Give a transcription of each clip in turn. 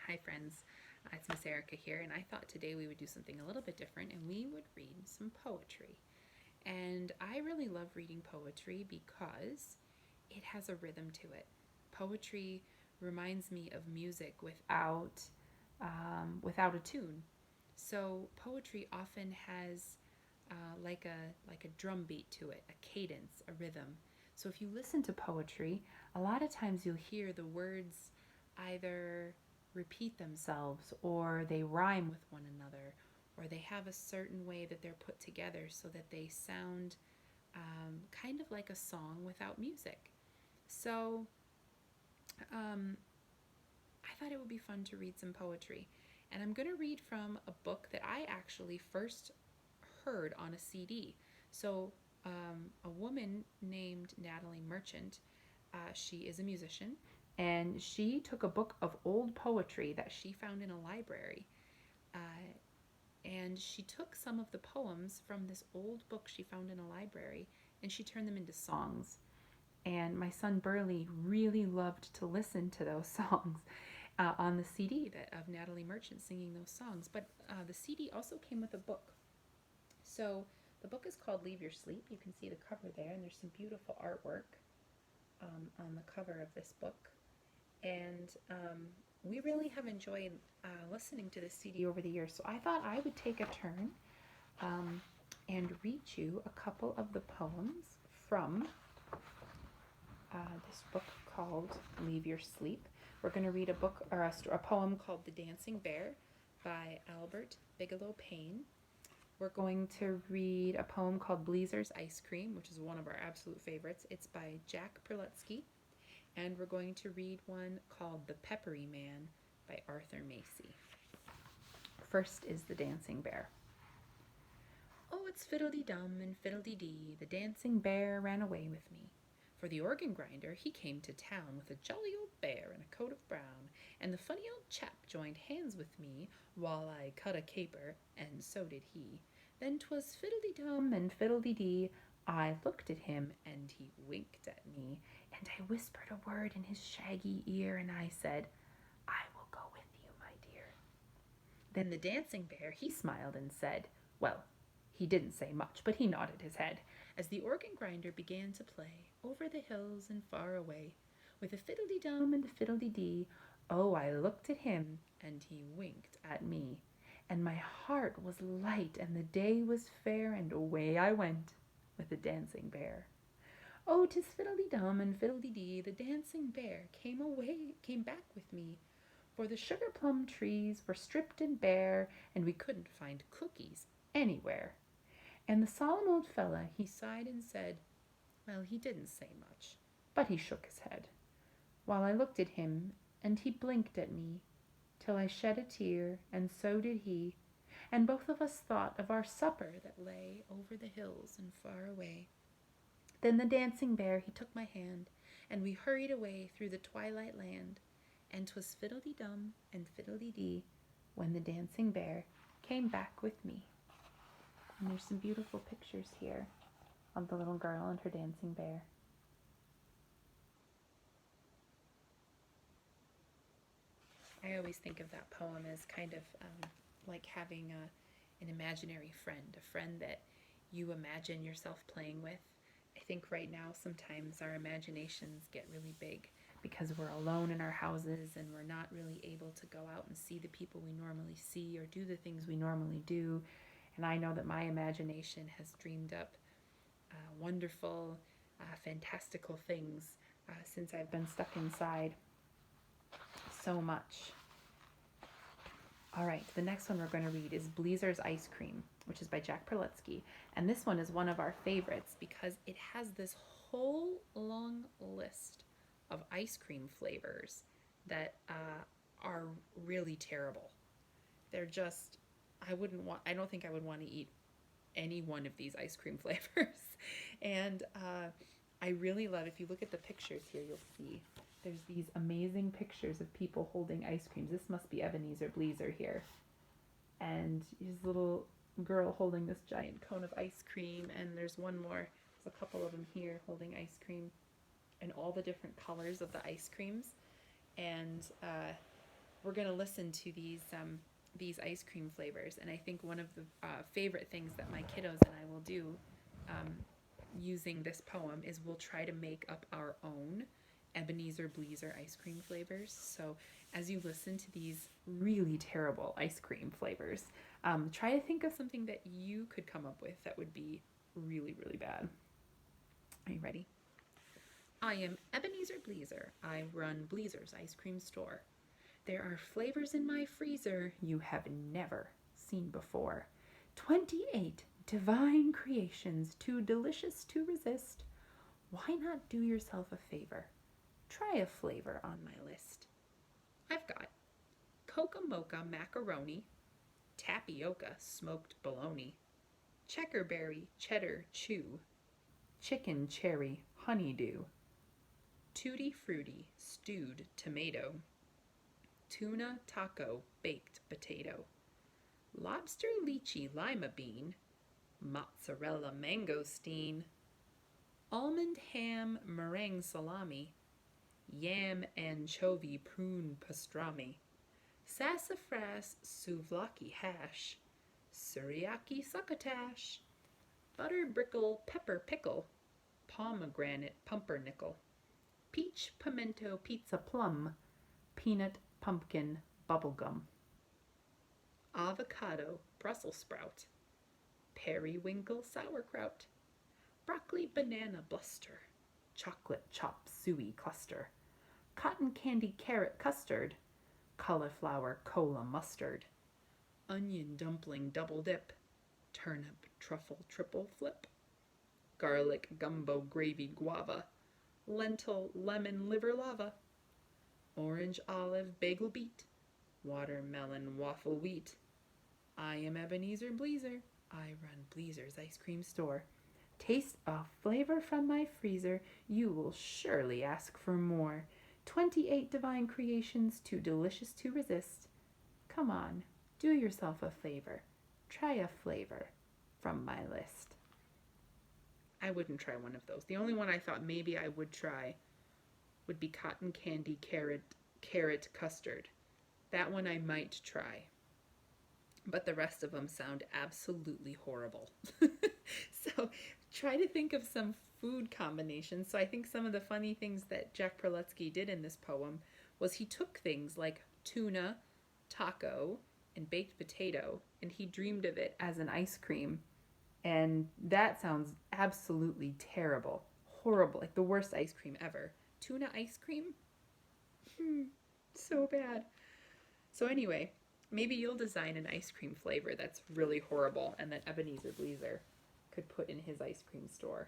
Hi, friends. It's Miss Erica here, and I thought today we would do something a little bit different and we would read some poetry. And I really love reading poetry because it has a rhythm to it. Poetry reminds me of music without a tune. So poetry often has like a drum beat to it, a cadence, a rhythm. So if you listen to poetry, a lot of times you'll hear the words either repeat themselves or they rhyme with one another or they have a certain way that they're put together so that they sound kind of like a song without music. So um, I thought it would be fun to read some poetry. And I'm going to read from a book that I actually first heard on a CD. So, a woman named Natalie Merchant, she is a musician, and she took a book of old poetry that she found in a library. Uh, and she took some of the poems from this old book she found in a library and she turned them into songs. And my son Burley really loved to listen to those songs on the CD of Natalie Merchant singing those songs. But the CD also came with a book. So the book is called Leave Your Sleep. You can see the cover there, and there's some beautiful artwork on the cover of this book. And we really have enjoyed listening to this CD over the years. So I thought I would take a turn um, and read you a couple of the poems from this book called Leave Your Sleep. We're going to read a book or a poem called The Dancing Bear by Albert Bigelow Paine. We're going to read a poem called Bleezer's Ice Cream, which is one of our absolute favorites. It's by Jack Perletsky. And we're going to read one called The Peppery Man by Arthur Macy. First is The Dancing Bear. Oh, it's fiddle-dee-dum and fiddle-dee-dee, the dancing bear ran away with me. For the organ grinder, he came to town with a jolly old bear in a coat of brown, and the funny old chap joined hands with me while I cut a caper, and so did he. Then 'twas fiddle-dee-dum and fiddle-dee-dee, I looked at him, and he winked at me, and I whispered a word in his shaggy ear, and I said, I will go with you, my dear. Then the dancing bear, he smiled and said, well, he didn't say much, but he nodded his head as the organ grinder began to play over the hills and far away with a fiddle-dee-dum and a fiddle-dee-dee. Oh, I looked at him, and he winked at me. And my heart was light, and the day was fair, and away I went with the dancing bear. Oh, 'tis fiddle-dee-dum and fiddle-dee-dee, the dancing bear came back with me. For the sugar plum trees were stripped and bare, and we couldn't find cookies anywhere. And the solemn old fella, he sighed and said, well, he didn't say much, but he shook his head, while I looked at him, and he blinked at me, till I shed a tear, and so did he, and both of us thought of our supper that lay over the hills and far away. Then the dancing bear, he took my hand, and we hurried away through the twilight land, and 'twas fiddle-dee-dum and fiddle-dee-dee when the dancing bear came back with me. And there's some beautiful pictures here of the little girl and her dancing bear. I always think of that poem as kind of like having an imaginary friend, a friend that you imagine yourself playing with. I think right now sometimes our imaginations get really big because we're alone in our houses and we're not really able to go out and see the people we normally see or do the things we normally do. And I know that my imagination has dreamed up wonderful, fantastical things since I've been stuck inside so much. All right, the next one we're going to read is Bleezer's Ice Cream, which is by Jack Perletsky. And this one is one of our favorites because it has this whole long list of ice cream flavors that are really terrible. They're just, I don't think I would want to eat any one of these ice cream flavors. And I really love, if you look at the pictures here, you'll see there's these amazing pictures of people holding ice creams. This must be Ebenezer Bleezer here. And his little girl holding this giant cone of ice cream. And there's one more, there's a couple of them here holding ice cream and all the different colors of the ice creams. And we're going to listen to these ice cream flavors. And I think one of the favorite things that my kiddos and I will do um, using this poem is we'll try to make up our own Ebenezer Bleezer ice cream flavors. So as you listen to these really terrible ice cream flavors, try to think of something that you could come up with that would be really, really bad. Are you ready? I am Ebenezer Bleezer. I run Bleezer's ice cream store. There are flavors in my freezer you have never seen before. 28 divine creations, too delicious to resist. Why not do yourself a favor? Try a flavor on my list. I've got Coca Mocha Macaroni, Tapioca Smoked Bologna, Checkerberry Cheddar Chew, Chicken Cherry Honeydew, Tutti Frutti Stewed Tomato, Tuna Taco Baked Potato, Lobster Lychee Lima Bean, Mozzarella Mangosteen, Almond Ham Meringue Salami, Yam Anchovy Prune Pastrami, Sassafras Souvlaki Hash, Suriaki Succotash, Butter Brickle Pepper Pickle, Pomegranate Pumpernickel, Peach Pimento Pizza Plum, Peanut Pumpkin Bubblegum, Avocado Brussels Sprout, Periwinkle Sauerkraut, Broccoli Banana Bluster, Chocolate Chop Suey Cluster, Cotton Candy Carrot Custard, Cauliflower Cola Mustard, Onion Dumpling Double Dip, Turnip Truffle Triple Flip, Garlic Gumbo Gravy Guava, Lentil Lemon Liver Lava, Orange Olive Bagel Beet, Watermelon Waffle Wheat. I am Ebenezer Bleezer. I run Bleezer's ice cream store. Taste a flavor from my freezer, you will surely ask for more. 28 divine creations, too delicious to resist. Come on, do yourself a favor. Try a flavor from my list. I wouldn't try one of those. The only one I thought maybe I would try would be cotton candy carrot custard. That one I might try. But the rest of them sound absolutely horrible. So try to think of some food combinations. So I think some of the funny things that Jack Prelutsky did in this poem was he took things like tuna, taco, and baked potato, and he dreamed of it as an ice cream. And that sounds absolutely terrible. Horrible. Like the worst ice cream ever. Tuna ice cream? So bad. So anyway, maybe you'll design an ice cream flavor that's really horrible and that Ebenezer Bleezer could put in his ice cream store.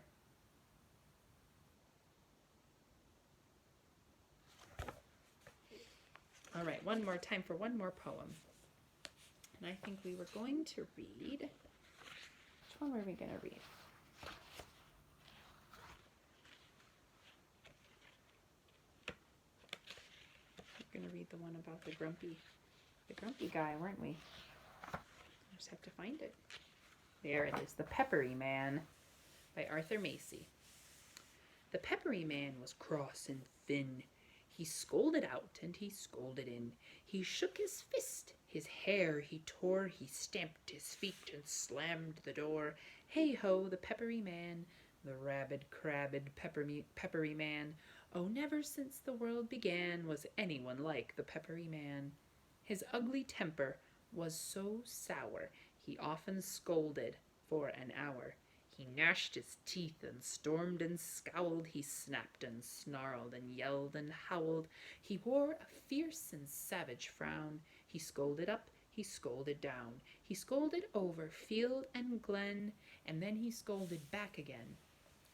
All right, one more time for one more poem. And I think we were going to read... Which one were we going to read? We're going to read the one about the grumpy guy, weren't we? I just have to find it. There it is, The Peppery Man by Arthur Macy. The Peppery Man was cross and thin. He scolded out and he scolded in. He shook his fist, his hair he tore. He stamped his feet and slammed the door. Hey ho, the Peppery Man, the rabid, crabbed, peppery man. Oh, never since the world began was anyone like the Peppery Man. His ugly temper was so sour, he often scolded for an hour. He gnashed his teeth and stormed and scowled. He snapped and snarled and yelled and howled. He wore a fierce and savage frown. He scolded up, he scolded down. He scolded over field and glen, and then he scolded back again.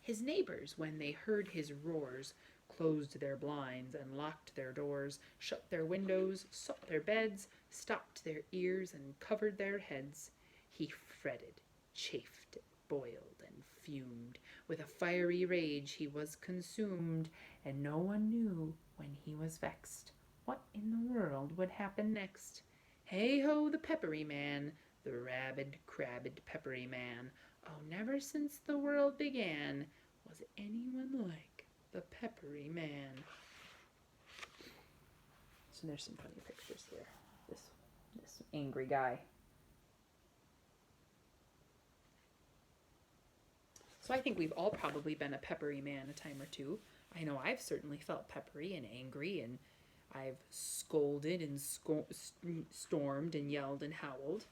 His neighbors, when they heard his roars, closed their blinds and locked their doors, shut their windows, sought their beds, stopped their ears and covered their heads. He fretted, chafed, boiled, and fumed. With a fiery rage he was consumed, and no one knew, when he was vexed, what in the world would happen next. Hey ho, the Peppery Man, the rabid, crabbed Peppery Man. Oh, never since the world began was anyone like the Peppery Man. So there's some funny pictures here. This angry guy. So I think we've all probably been a peppery man a time or two. I know I've certainly felt peppery and angry, and I've scolded and stormed and yelled and howled.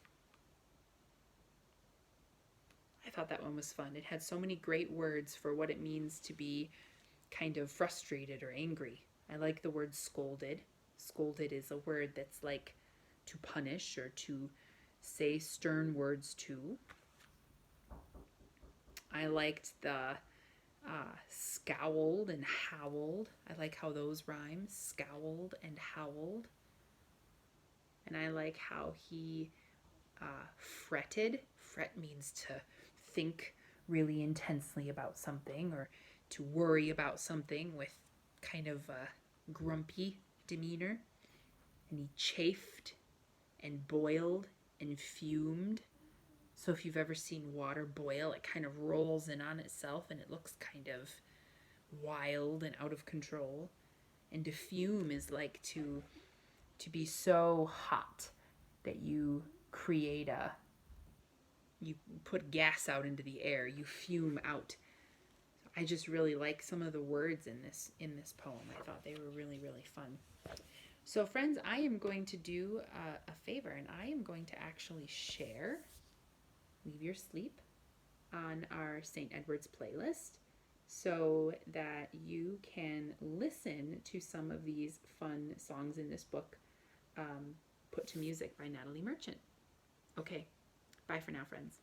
I thought that one was fun. It had so many great words for what it means to be kind of frustrated or angry. I like the word scolded. Scolded is a word that's like to punish or to say stern words to. I liked the scowled and howled. I like how those rhyme, scowled and howled. And I like how he fretted. Fret means to think really intensely about something or to worry about something with kind of a grumpy demeanor. And he chafed and boiled and fumed. So if you've ever seen water boil, it kind of rolls in on itself and it looks kind of wild and out of control. And to fume is like to be so hot that you you put gas out into the air, you fume out. I just really like some of the words in this poem. I thought they were really, really fun. So friends, I am going to do a favor, and I am going to actually share Leave Your Sleep on our St. Edward's playlist so that you can listen to some of these fun songs in this book, put to music by Natalie Merchant. Okay, bye for now, friends.